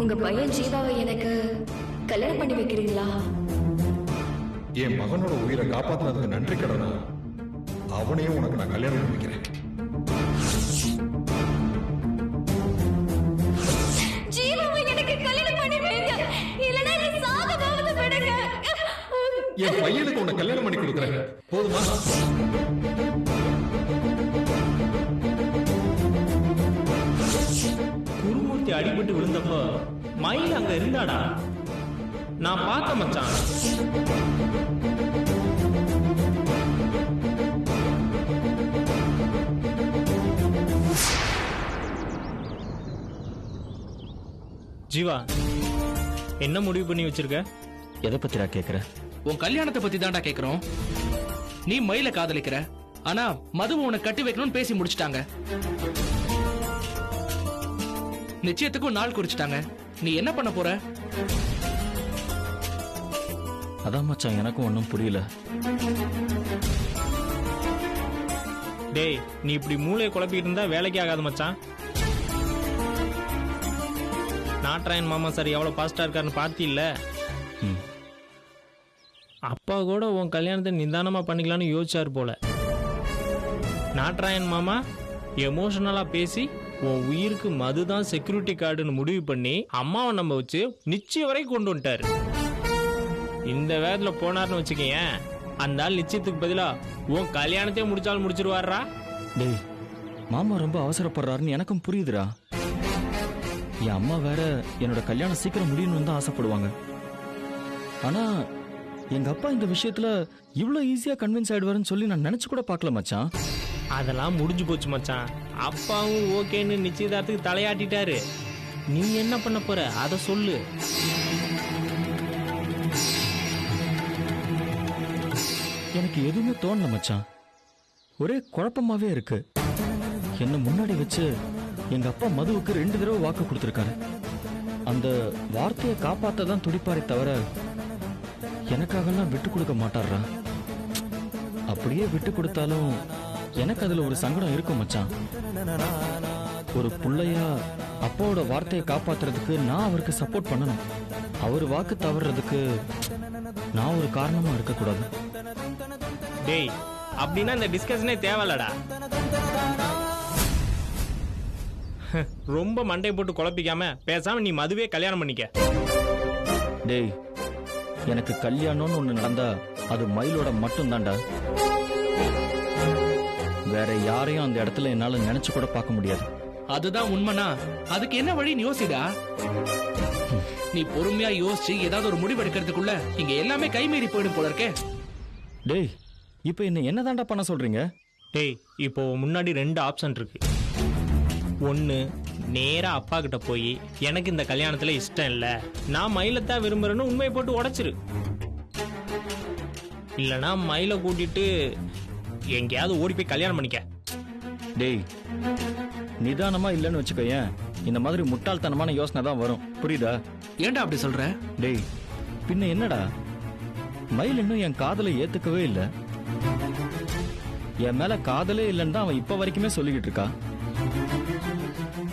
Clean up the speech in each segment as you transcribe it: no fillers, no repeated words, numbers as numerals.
உங்க பையன் ஜீவாவை எனக்கு கல்யாணம் பண்ணி வைக்கிறீங்களா? என் மகனோட உயிரை காப்பாத்தினதுக்கு நன்றி கடனா அவனையும் உனக்கு நான் கல்யாணம் பண்ணி வைக்கிறேன். ஜீவாவை எனக்கு கல்யாணம் பண்ணி வைங்க, இல்லனா நீ சாகவாவது விடுங்க. என் பையனுக்கு உன்னை கல்யாணம் பண்ணி கொடுக்குறேன், போதுமா? குருமூர்த்தி அடிபட்டு விழுந்தப்போ மயில் அங்க இருந்தாடா, நான் பார்த்த மச்சான். ஜீவா, என்ன முடிவு பண்ணி வச்சிருக்க? எதை பத்திரா கேக்குற? உன் கல்யாணத்தை பத்தி தான்டா கேக்குறோம். நீ மயில காதலிக்கிற, ஆனா மதுவை உனக்கு கட்டி வைக்கணும்னு பேசி முடிச்சிட்டாங்க. நிச்சயத்துக்கும் நாள் குறிச்சிட்டாங்க. நீ என்ன பண்ண போற? அதான் மச்சான், எனக்கும் ஒன்றும் புரியல. டேய், நீ இப்படி மூளையை குழப்பிட்டு இருந்தா வேலைக்கு ஆகாது மச்சான். நாட்ராயன் மாமா சார் எவ்வளவு பாஸ்டா இருக்காருன்னு பார்த்தில்ல? அப்பா கூட உன் கல்யாணத்தை நிதானமா பண்ணிக்கலாம்னு யோசிச்சாரு போல. நாட்ராயன் மாமா எமோஷனலா பேசி உன் உயிருக்கு மதுதான் செக்யூரிட்டி கார்டுன்னு முடிவு பண்ணி அம்மாவை நம்ப வச்சு நிச்சயம் வரை கொண்டு வந்துட்டாரு. இந்த வேகத்துல போனார்னு வச்சுக்கேன், அந்த ஆள் நிச்சயத்துக்கு பதிலா உன் கல்யாணத்தையே முடிச்சாலும் முடிச்சிருவாரா? டேய், மாமா ரொம்ப அவசரப்படுறாருன்னு எனக்கும் புரியுதுடா. என் அம்மா வேற என்னோட கல்யாணம் சீக்கிரம் முடியணும்னு தான் ஆசைப்படுவாங்க. ஆனா எங்க அப்பா இந்த விஷயத்துல இவ்வளவு ஈஸியா கன்வின்ஸ் ஆயிடுவாருன்னு சொல்லி நான் நினைச்சு கூட பார்க்கல மச்சான். அதெல்லாம் முடிஞ்சு போச்சு மச்சான். அப்பாவும் ஓகேன்னு நிச்சயதார்த்துக்கு தலையாட்டிட்டாரு. நீ என்ன பண்ண போற அத சொல்லு. எனக்கு எதுவுமே தோணல மச்சான், ஒரே குழப்பமாவே இருக்கு. என்ன முன்னாடி வச்சு எங்க அப்பா மதுவுக்கு 2 தடவை வாக்கு கொடுத்திருக்காரு. அந்த வார்த்தையை காப்பாத்த தான் துடிப்பாரே தவிர எனக்காகலாம் விட்டு கொடுக்க மாட்டாரா? அப்படியே விட்டு கொடுத்தாலும் எனக்கு அதுல ஒரு சங்கடம் இருக்கும் மச்சான். ஒரு புள்ளையா அப்பாவோட வார்த்தையை காப்பாத்துறதுக்கு நான் அவருக்கு சப்போர்ட் பண்ணணும். அவர் வாக்கு தவறுறதுக்கு நான் ஒரு காரணமா இருக்கக்கூடாது. டேய், அப்படின்னா இந்த டிஸ்கஷனே தேவையில்லடா. ரொம்ப மண்டை போட்டு குழப்பிக்காம பேசாம நீ மதுவே கல்யாணம் பண்ணிக்க. டேய், எனக்கு கல்யாணம்னு ஒண்ணு நடந்தா அது மயிலோட மட்டும் தான்டா. வேற யாரையும் அந்த இடத்துல என்னால நினைச்சு கூட பார்க்க முடியாது. அதுதான் உண்மைனா அதுக்கு என்ன வழின்னு யோசிடா. நீ பொறுமையா யோசிச்சு ஏதாவது ஒரு முடிவு எடுக்கிறதுக்குள்ள இங்க எல்லாமே கைமீறி போயிடும் போல இருக்கே. டேய், இப்ப என்ன தாண்டா பண்ண சொல்றீங்க? டேய், இப்போ முன்னாடி 2 ஆப்ஷன் இருக்கு. ஒன்னு, நேரா அப்பா கிட்ட போய் எனக்கு இந்த கல்யாணத்துல இஷ்டம் இல்ல, நான் மயிலத்தான் விரும்புறேன்னு உண்மையை போட்டு உடைச்சிரு. இல்லனா மயில கூட்டிட்டு எங்கேயாவது ஓடி போய் கல்யாணம் பண்ணிக்க. டேய், நிதானமா இல்லன்னு வச்சுக்கோயேன், இந்த மாதிரி முட்டாள்தனமான யோசனை தான் வரும். புரியுதா? ஏன்டா அப்படி சொல்ற? டேய், பின்ன என்னடா, மயில் இன்னும் என் காதலை ஏத்துக்கவே இல்ல. என் மேல காதலே இல்லைன்னு தான் அவன் இப்ப வரைக்குமே சொல்லிக்கிட்டு இருக்கா.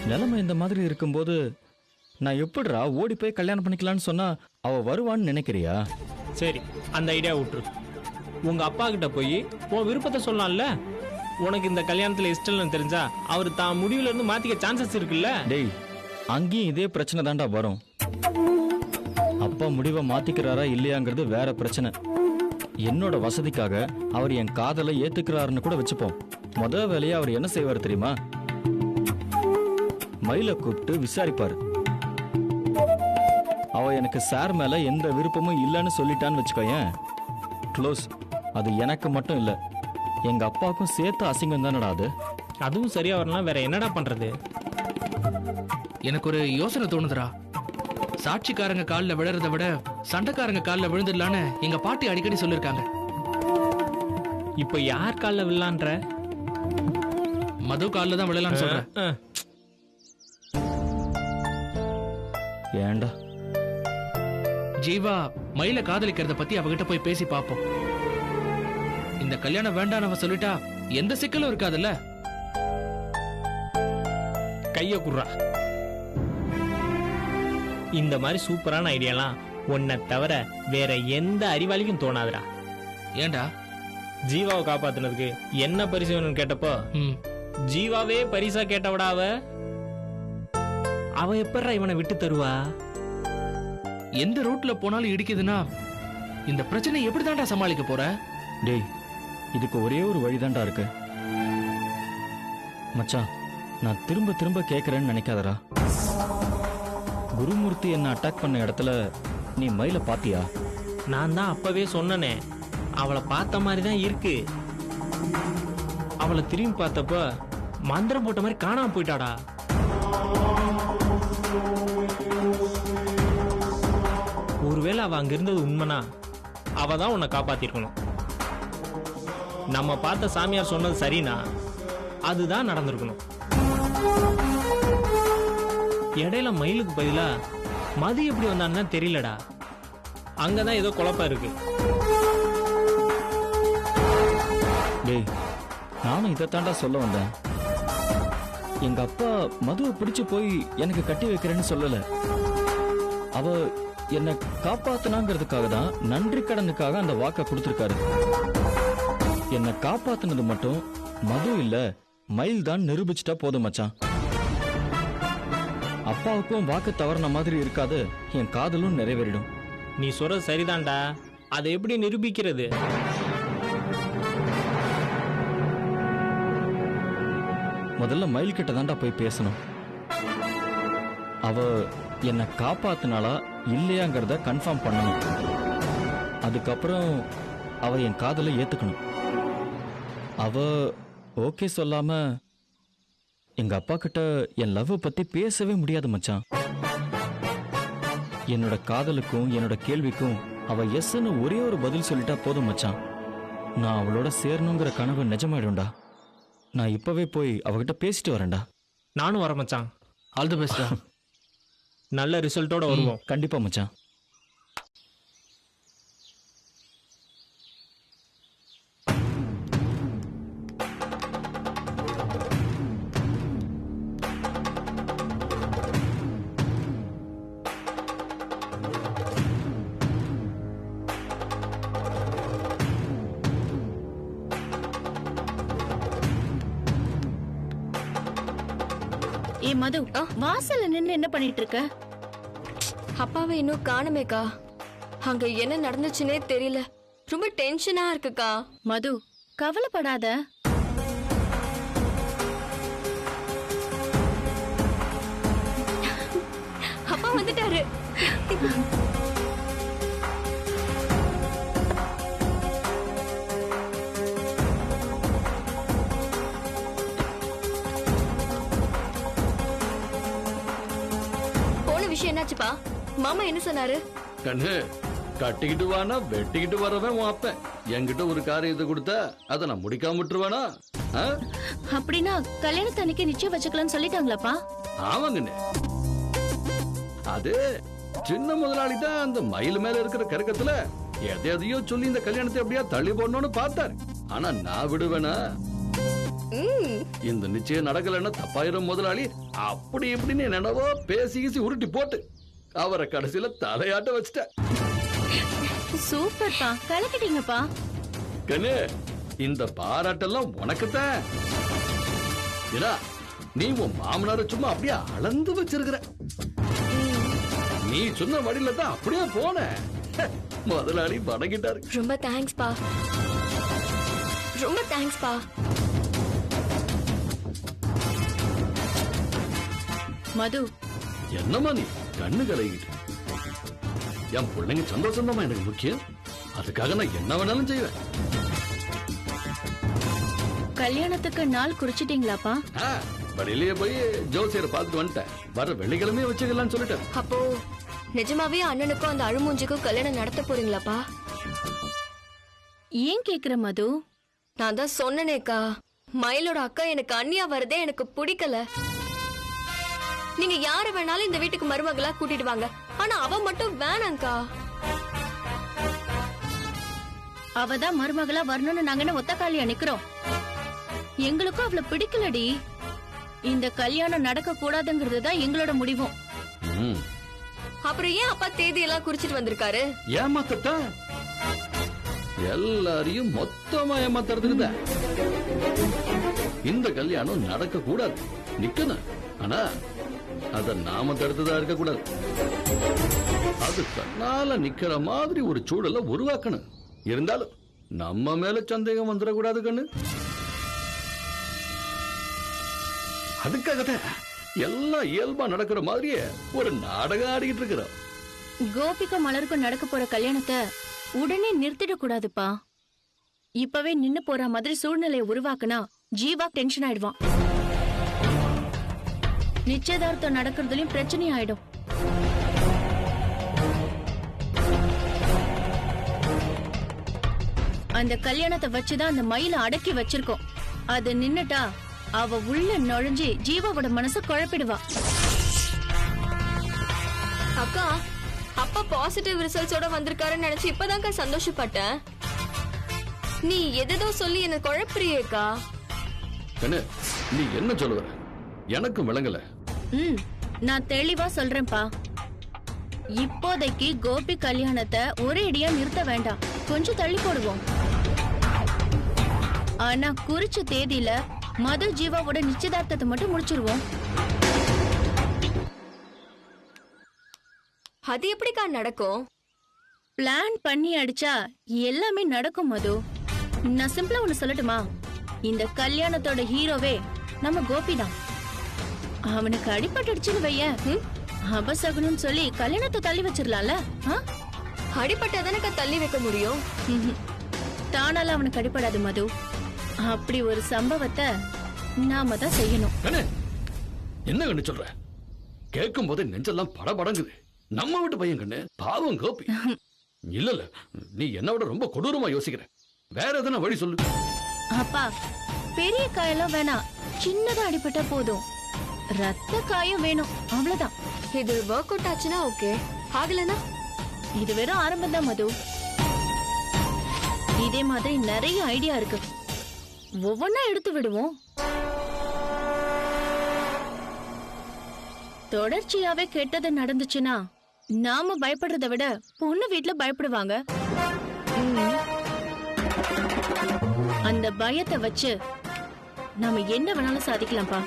நிலைமை இந்த மாதிரி இருக்கும்போது நான் எப்படிடா ஓடி போய் கல்யாணம் பண்ணிக்கலான்னு சொன்னா அவ வருவான்னு நினைக்கிறியா? சரி, அந்த ஐடியா விட்டுரு. உங்க அப்பா கிட்ட போய் உன் விருப்பத்தை சொல்லலாம்ல. உனக்கு இந்த கல்யாணத்துல இஷ்டம் இல்லைன்னு தெரிஞ்சா அவர் தான் முடிவுல இருந்து மாத்திக்க சான்சஸ் இருக்குல்ல. டேய், அங்கேயும் இதே பிரச்சனை தான்டா வரும். அப்பா முடிவை மாத்திக்கிறாரா இல்லையாங்கிறது வேற பிரச்சனை. என்னோட வசதிக்காக அவர் என் காதலை ஏத்துக்கிறாருன்னு கூட வச்சுப்போம். முத வேலையா அவர் என்ன செய்வார் தெரியுமா? மயில கூப்பிட்டு விசாரிப்பாரு. அவ எனக்கு சார் மேல எந்த விருப்பமும் இல்லைன்னு சொல்லிட்டான்னு வச்சுக்கோயேன், க்ளோஸ். அது எனக்கு மட்டும் இல்ல, எங்க அப்பாவுக்கும் சேர்த்து அசிங்கம் தானடா அது. அதுவும் சரியா வரலாம், வேற என்னடா பண்றது? எனக்கு ஒரு யோசனை தோணுதுடா. சாட்சிக்காரங்க காலில் விழறத விட சண்டைக்காரங்க காலில் விழுந்துடலான்னு எங்க பாட்டி அடிக்கடி சொல்லிருக்காங்க. இப்ப யார் காலில் விழலான்ற? மது காலில் தான் விழலான்னு சொல்றேன். ஏன்டா? ஜீவா மயில காதலிக்கிறத பத்தி அவகிட்ட போய் பேசி பாப்போம். இந்த கல்யாணம் வேண்டாம் அவ சொல்லிட்டா எந்த சிக்கலும் இருக்காதுல்ல. கைய குடுறா. இந்த மாதிரி சூப்பரான ஐடியாலாம் உன்னை தவிர வேற எந்த அறிவாளிக்கும் தோணாதுடா. ஏண்டா? ஜீவாவை காப்பாத்துனதுக்கு என்ன பரிசு வேணும்னு கேட்டப்போ ஜீவாவே பரிசா கேட்டவடா அவ எப்படா இவனை விட்டு தருவா? எந்த ரூட்ல போனாலும் இடிக்குதுன்னா இந்த பிரச்சனை எப்படி தான்டா சமாளிக்க போற? டேய், இதுக்கு ஒரே ஒரு வழிதான்டா இருக்கு மச்சான். நான் திரும்ப திரும்ப கேட்கறேன்னு நினைக்காதடா. குருமூர்த்தி என்ன அட்டாக் பண்ண இடத்துல நீ மயில பாத்தியா? நான் தான் அப்பவே சொன்னனே, அவளை பார்த்த மாதிரி தான் இருக்கு. அவளை திரும்பி பார்த்தப்ப மந்திரம் போட்ட மாதிரி காணாம போயிட்டாடா. ஒருவேளை அவ அங்க இருந்தது உண்மைனா அவ தான் உன்னை காப்பாத்திருக்கணும். நம்ம பார்த்த சாமியார் சொன்னது சரினா அதுதான் நடந்திருக்கணும். இடையில மயிலுக்கு பதிலா மது எப்படி வந்தான்னு தெரியலடா. அங்கதான் ஏதோ குழப்பம் இருக்கு. டேய், நானும் இதைத்தாண்டா சொல்ல வந்தேன். எங்க அப்பா மதுவை பிடிச்சு போய் எனக்கு கட்டி வைக்கிறேன்னு சொல்லல. அவ என்னை காப்பாத்தினாங்கிறதுக்காக தான் நன்றி கடனுக்காக அந்த வாக்க கொடுத்திருக்காரு. என்னை காப்பாத்தினது மட்டும் மது இல்ல மயில் தான் நிரூபிச்சுட்டா போதும் மச்சான். அப்பாவுக்கும் வாக்கு தவறின மாதிரி இருக்காது, என் காதலும் நிறைவேறிடும். நீ சொல்றது சரிதான்டா. அதை எப்படி நிரூபிக்கிறது? முதல்ல மயில் கிட்ட தான்டா போய் பேசணும். அவ என்னை காப்பாத்தினாலா இல்லையாங்கிறத கன்ஃபார்ம் பண்ணணும். அதுக்கப்புறம் அவ என் காதலை ஏத்துக்கணும். அவ ஓகே சொல்லாம எங்க அப்பா கிட்ட என் லவ் பத்தி பேசவே முடியாது மச்சான். என்னோட காதலுக்கும் என்னோட கேள்விக்கும் அவ எஸ்ன்னு ஒரே ஒரு பதில் சொல்லிட்டா போதும் மச்சான். நான் அவளோட சேரணுங்கிற கனவு நிஜமாயிடும்டா. நான் இப்பவே போய் அவகிட்ட பேசிட்டு வரேன்டா. நானும் வர மச்சான். ஆல் தி பெஸ்டா. நல்ல ரிசல்ட்டோட வருவோம். கண்டிப்பா மச்சான். ஏ மது, வாசல்ல நின்னு என்ன பண்ணிட்டு இருக்க? அப்பாவை இன்னும் காணுமேக்கா. அங்க என்ன நடந்துச்சுன்னே தெரியல. ரொம்ப டென்ஷனா இருக்குக்கா. மது, கவலைப்படாத. அப்பா வந்துட்டாரு. போன விஷயம் என்னாச்சுப்பா? மாமா என்ன சொன்னாரு? கண்ணு, கட்டிக்கிட்டு வானா வெட்டிக்கிட்டு வரவன் உன் அப்பன். என்கிட்ட ஒரு காரியத்தை கொடுத்தா அதை நான் முடிக்காம விட்டுருவானா? அப்படின்னா கல்யாணத்து அன்னைக்கு நிச்சயம் வச்சுக்கலாம்னு சொல்லிட்டாங்களாப்பா? ஆமாங்கண்ணே. அது சின்ன முதலாளி தான் அந்த மயில் மேல இருக்கிற கரக்கத்துல எதையோ சொல்லி இந்த கல்யாணத்தை அப்படியா தள்ளி போடணும்னு பார்த்தாரு. ஆனா நான் விடுவேனா? இந்த நிச்சயம் நடக்கலன்னா தப்பாயிரம் முதலாளி அப்படி இப்படின்னு என்னவோ பேசி உருட்டி போட்டு அவரை கடைசியில தலையாட்ட வச்சுட்டேன். சூப்பர்ப்பா, கலக்கிட்டீங்கப்பா. கண்ணு, இந்த பாராட்டெல்லாம் உனக்குத்தான். ஏன்னா நீ உன் மாமனார சும்மா அப்படியே அளந்து வச்சிருக்கிற. நீ சொன்ன வழியில தான் அப்படியே போன. முதலாளி வணங்கிட்டாரு. ரொம்ப தேங்க்ஸ்பா. ரொம்ப தேங்க்ஸ்பா. மது, என்னம்மா நீ கண்ணு கலகிட்டு? என் பிள்ளைங்க சந்தோஷம் தான் எனக்கு முக்கியம். அதுக்காக நான் என்ன வேணாலும் செய்வேன். கல்யாணத்துக்கு நாள் குறிச்சிட்டீங்களாப்பா? வெளியிலேயே போய் ஜோசியரை பார்த்துட்டு வந்துட்டேன். வர வெள்ளிக்கிழமையே வச்சுக்கலாம்னு சொல்லிட்டேன். அப்போ நிஜமாவே அண்ணனுக்கும் அந்த அழுமூஞ்சிக்கும் கல்யாணம் நடத்த போறீங்களாப்பா? ஏன் கேக்குற மது? நான் தான் சொன்னனேக்கா, மயிலோட அக்கா எனக்கு அண்ணியா வரதே எனக்கு பிடிக்கல. நீங்க யார வேணாலும் இந்த வீட்டுக்கு மருமகளா கூட்டிட்டு வாங்க, ஆனா அவ மட்டும் வேணாங்க்கா. அவதான் மருமகளா வரணும்னு நாங்க என்ன ஒத்த காலியா நிக்கிறோம்? எங்களுக்கும் அவள பிடிக்கலடி. இந்த கல்யாணம் நடக்க கூடாதுங்கிறது தான் எங்களோட முடிவும். ம், அப்புறம் ஏன் அப்பா தேதி எல்லாம் குறிச்சிட்டு வந்திருக்காரு? ஏமாத்தத்தான். எல்லாரையும் மொத்தமா ஏமாத்துறதுக்கு தான். இந்த கல்யாணம் நடக்க கூடாது, நிக்கணும். ஆனா அத நாம தடுத்துதான் இருக்க கூடாது. அது தன்னால நிக்கிற மாதிரி ஒரு சூழலை உருவாக்கணும். இருந்தாலும் நம்ம மேல சந்தேகம் வந்துடக்கூடாது கண்ணு. அதுக்காகத்தான் எல்லாம் இயல்பா நடக்கிற மாதிரியே ஒரு நாடகம் ஆடிக்கிட்டு இருக்கிறோம். கோபிக்கும் மலருக்கும் நடக்க போற கல்யாணத்தை உடனே நிறுத்திட கூடாதுப்பா. இப்பவே நின்னு போற மாதிரி சூழ்நிலையை உருவாக்குனா ஜீவா டென்ஷன் ஆயிடுவான். நிச்சயதார்த்தம் நடக்கிறதுலயும் பிரச்சனை ஆயிடும். அந்த கல்யாணத்தை வச்சுதான் அந்த மயில அடக்கி வச்சிருக்கோம். அது நின்னுட்டா அவ உள்ள நுழைஞ்சு ஜீவாவோட மனச குழப்பிடுவா. அக்கா, அப்பா பாசிட்டிவ் ரிசல்ட்ஸோட வந்திருக்காருன்னு நினைச்சு இப்பதான்க்கா சந்தோஷப்பட்டேன். நீ எதோ சொல்லி என்ன குழப்பறியேக்கா. கண்ணு, நீ என்ன சொல்லுவ? எனக்கும் விளங்கல. நான் தெளிவா சொல்றேன்ப்பா. இப்போதைக்கு கோபி கல்யாணத்தை ஒரே அடியா நிறுத்த வேண்டாம், கொஞ்சம் தள்ளி போடுவோம். ஆனா குறிச்ச தேதியில மது ஜீவாவோட நிச்சயதார்த்தத்தை மட்டும் முடிச்சிருவோம். அது எப்படிக்கா நடக்கும்? பிளான் பண்ணி அடிச்சா எல்லாமே நடக்கும் மது. நான் சிம்பிளா ஒண்ணு சொல்லட்டுமா? இந்த கல்யாணத்தோட ஹீரோவே நம்ம கோபி தான். அவனுக்கு அடிபட்டுடுச்சுன்னு வையேன், அபசகுனம்னு சொல்லி கல்யாணத்தை தள்ளி வச்சிடலாம்ல. அடிபட்டாதானக்கா தள்ளி வைக்க முடியும். தானால அவனுக்கு அடிபடாது மது. அப்படி ஒரு சம்பவத்தை நாம தான் செய்யணும். என்ன கண்ணு சொல்ற? கேட்கும் போதே நெஞ்செல்லாம் படபடங்குது. நம்ம வீட்டு பையன் கண்ணு, பாவம் கோபி. இல்ல இல்ல, நீ என்ன விட ரொம்ப கொடூரமா யோசிக்கிற. வேற எதனா வழி சொல்லு. அப்பா, பெரிய காயெல்லாம் வேணாம், சின்னதா அடிபட்டா போதும். ரத்த காயம் வேணும், அவ்வளவுதான். இது ஒர்க் அவுட் ஆச்சுன்னா ஓகே, ஆகலனா இது வெறும் ஆரம்பம் தான் மது. இதே மாதிரி நிறைய ஐடியா இருக்கு, ஒவ்வொன்னா எடுத்து விடுவோம். தொடர்ச்சியாவே கெட்டது நடந்துச்சுன்னா நாம பயப்படுறத விட பொண்ணு வீட்டுல பயப்படுவாங்க. அந்த பயத்தை வச்சு நாம என்ன வேணாலும் சாதிக்கலாம்ப்பா.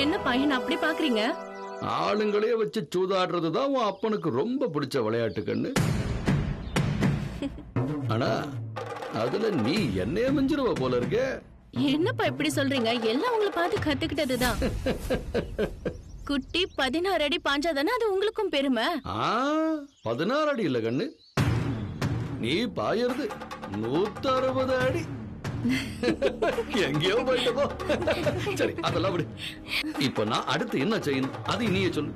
என்ன பையன் அப்படி பாக்குறீங்க? ஆளுங்களே வச்சு சூதாடுறதுதான் உன் அப்பனுக்கு ரொம்ப பிடிச்ச விளையாட்டு கண்ணு. ஆனா அதுல நீ என்னைய மிஞ்சிருவ போல இருக்க. என்னப்பா இப்படி சொல்றீங்க? எல்லாம் உங்களை பார்த்து கத்துக்கிட்டதுதான். குட்டி 16 அடி பாஞ்சாதானே அது உங்களுக்கும் பெருமை. 16 அடி இல்ல கண்ணு, நீ பாயறது 160 அடி. எங்கேயோ போயிட்டதோ. சரி, அதெல்லாம் விடு. இப்ப நான் அடுத்து என்ன செய்யணும் அது நீயே சொல்லு.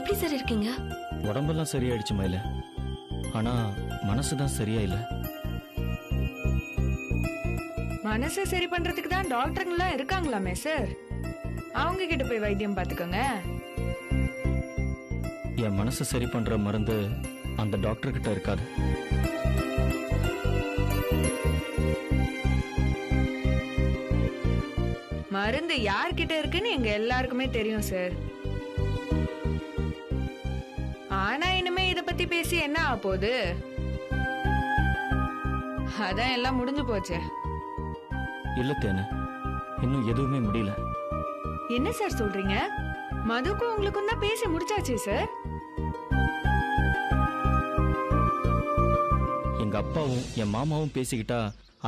எப்படி சார் இருக்கீங்க? உடம்பெல்லாம் சரியாயிடுச்சு மயில, ஆனா மனசுதான் சரியா இல்ல. மனசை சரி பண்றதுக்கு தான் டாக்டருங்கெல்லாம் இருக்காங்களாமே சார், அவங்க கிட்ட போய் வைத்தியம் பாத்துக்கோங்க. என் மனசை சரி பண்ற மருந்து அந்த டாக்டர் கிட்ட இருக்காது. மருந்து யார்கிட்ட இருக்குன்னு எங்க எல்லாருக்குமே தெரியும் சார். ஆனா இனிமே இத பத்தி பேசி என்ன ஆக போகுது? அதான் எல்லாம் முடிஞ்சு போச்சே. இல்ல தேனு, இன்னும் எதுவுமே முடியல. என்ன சார் சொல்றீங்க? மதுக்கும் உங்களுக்கும் தான் பேசி முடிச்சாச்சே சார். எங்க அப்பாவும் என் மாமாவும் பேசிக்கிட்டா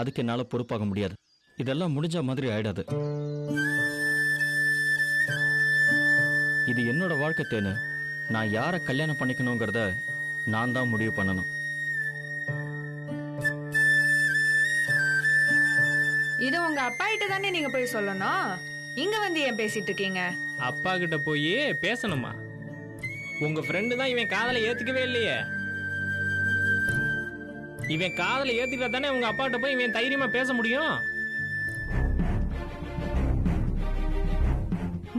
அதுக்கு என்னால பொறுப்பாக முடியாது. இதெல்லாம் முடிஞ்ச மாதிரி ஆயிடாது. இது என்னோட வாழ்க்கை தேனு. நான் யார கல்யாணம் பண்ணிக்கணுங்கிறத நான் தான் முடிவு பண்ணணும். இது உங்க அப்பா கிட்ட தானே நீங்க போய் சொல்லணும். இங்க வந்து ஏன் பேசிட்டு இருக்கீங்க? அப்பா கிட்ட போய் பேசணுமா? உங்க ஃப்ரெண்டு தான் இவன் காதலை ஏத்துக்கவே இல்லையே. இவன் காதலை ஏத்துக்கிட்டா தானே உங்க அப்பா கிட்ட போய் இவன் தைரியமா பேச முடியும்.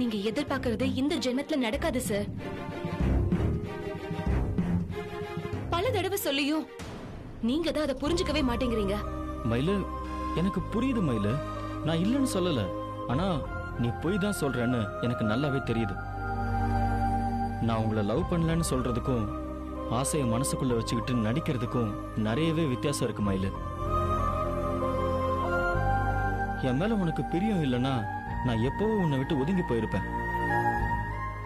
நீங்க எதிர்பார்க்கறது இந்த ஜென்மத்துல நடக்காது சார். பல தடவை சொல்லியும் நீங்க தான் அதை புரிஞ்சுக்கவே மாட்டேங்கிறீங்க. மயிலு, எனக்கு புரியுது மயிலு, நான் இல்லைன்னு சொல்லல. ஆனா நீ போய் தான் சொல்றேன்னு எனக்கு நல்லாவே தெரியுது. நான் உங்களை லவ் பண்ணலன்னு சொல்றதுக்கும் ஆசையை மனசுக்குள்ள வச்சுக்கிட்டு நடிக்கிறதுக்கும் நிறையவே வித்தியாசம் இருக்கு மயிலு. என் மேல உனக்கு பிரியம் இல்லைன்னா நான் எப்பவும் உன்னை விட்டு ஒதுங்கி போயிருப்பேன்.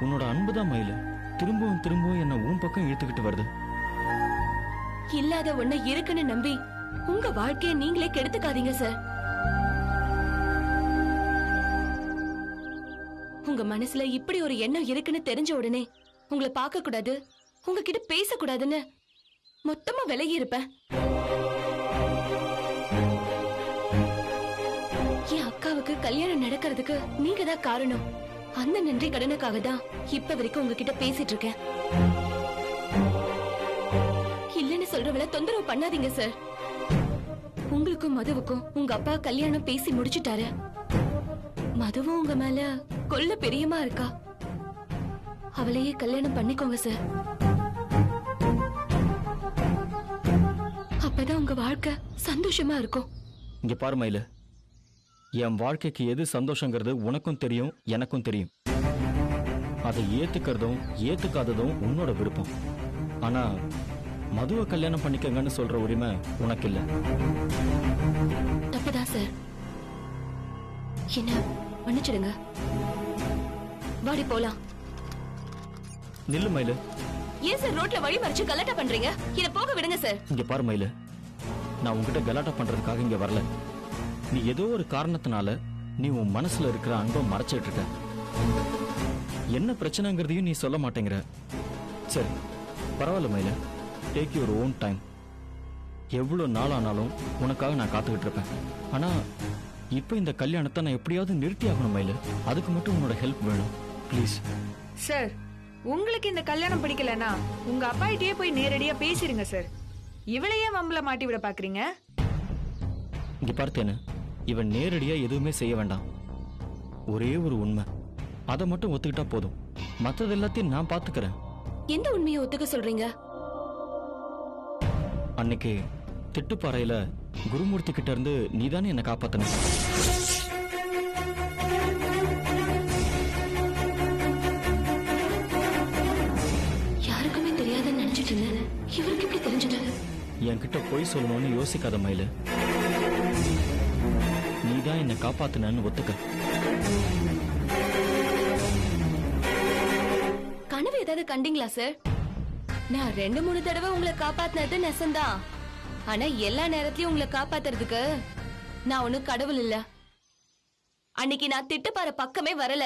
உன்னோட அன்புதான் மயிலு திரும்பவும் திரும்பவும் என்ன உன் பக்கம் இழுத்துக்கிட்டு வருது. இல்லாத ஒண்ணு இருக்குன்னு நம்பி உங்க வாழ்க்கைய நீங்களே கெடுத்துக்காதீங்க சார். உங்க மனசுல இப்படி ஒரு எண்ணம் இருக்குன்னு தெரிஞ்ச உடனே உங்களை பார்க்க கூடாது, உங்ககிட்ட பேசக்கூடாதுன்னு மொத்தமா விலகி இருப்பேன். என் அக்காவுக்கு கல்யாணம் நடக்கிறதுக்கு நீங்க தான் காரணம். அந்த நன்றி கடனுக்காக தான் இப்ப வரைக்கும் உங்ககிட்ட பேசிட்டு இருக்கேன். இல்லன்னு சொல்றவள தொந்தரவு பண்ணாதீங்க சார். உங்களுக்கும் மதுவுக்கும் உங்க அப்பா கல்யாணம் பேசி முடிச்சுட்டாரு. மதுவும் உங்க மேல கொல்ல பிரியமா இருக்கா. அவளையே கல்யாணம் பண்ணிக்கோங்க சார். அப்பதான் உங்க வாழ்க்கை சந்தோஷமா இருக்கும். இங்க பாரு மயிலு, என் வாழ்க்கைக்கு எது சந்தோஷங்கிறது உனக்கும் தெரியும், எனக்கும் தெரியும். அதை ஏத்துக்கிறதும் ஏத்துக்காததும் உன்னோட விருப்பம். ஆனா மதுவை கல்யாணம் பண்ணிக்கங்கன்னு சொல்ற உரிமை உனக்கு இல்ல. தப்புதான் சார், என்ன மன்னிச்சிடுங்க. வாடி போலாம். நில்லு மயிலு. ஏன் சார் ரோட்ல வழி மறிச்சு கலாட்டா பண்றீங்க? இத போக விடுங்க சார். இங்க பாரு மயிலு, நான் உன்கிட்ட கலாட்டா பண்றதுக்காக இங்க வரல. நீ ஏதோ ஒரு காரணத்தினால நீ உன் மனசுல இருக்கிற அன்பை மறைச்சிட்டு இருக்க. என்ன பிரச்சனைங்கிறதையும் நீ சொல்ல மாட்டேங்கிற. சரி பரவாயில்ல மயிலு, டேக் யுவர் ஓன் டைம். எவ்வளவு நாள் ஆனாலும் உனக்காக நான் காத்துக்கிட்டு இருப்பேன். ஆனா இப்ப இந்த கல்யாணத்தை நான் எப்படியாவது நிறுத்தி ஆகணும் மயிலு. அதுக்கு மட்டும் உன்னோட ஹெல்ப் வேணும் ப்ளீஸ். சார், உங்களுக்கு இந்த கல்யாணம் பிடிக்கலனா உங்க அப்பா கிட்டயே போய் நேரடியா பேசிருங்க சார். இவளையே வம்பல மாட்டி விட பாக்குறீங்க? இங்க பார்த்தேன்னு இவன் நேரடியா எதுவுமே செய்ய வேண்டாம். ஒரே ஒரு உண்மை, அதை மட்டும் ஒத்துக்கிட்டா போதும். மற்றது எல்லாத்தையும் நான் பாத்துக்கிறேன். எந்த உண்மையை ஒத்துக்க சொல்றீங்க? அன்னைக்கு திட்டுப்பாறையில குருமூர்த்தி கிட்ட இருந்து நீதானே என்ன காப்பாத்தன. யாருக்குமே தெரியாதுன்னு நினைச்சிட்டு இருந்தேன். இவருக்கு எப்படி தெரிஞ்சது? என்கிட்ட பொய் சொல்லணும்னு யோசிக்காத மயிலு. நீதான் என்ன காப்பாத்தினு ஒத்துக்க. கனவு ஏதாவது கண்டீங்களா சார்? நான் 2-3 தடவை உங்களை காப்பாத்தினது நெசந்தான். ஆனா எல்லா நேரத்திலயும் உங்களை காப்பாத்துறதுக்கு நான் ஒண்ணும் கடவுள் இல்ல. அன்னைக்கு நான் திட்டுப்பாற பக்கமே வரல.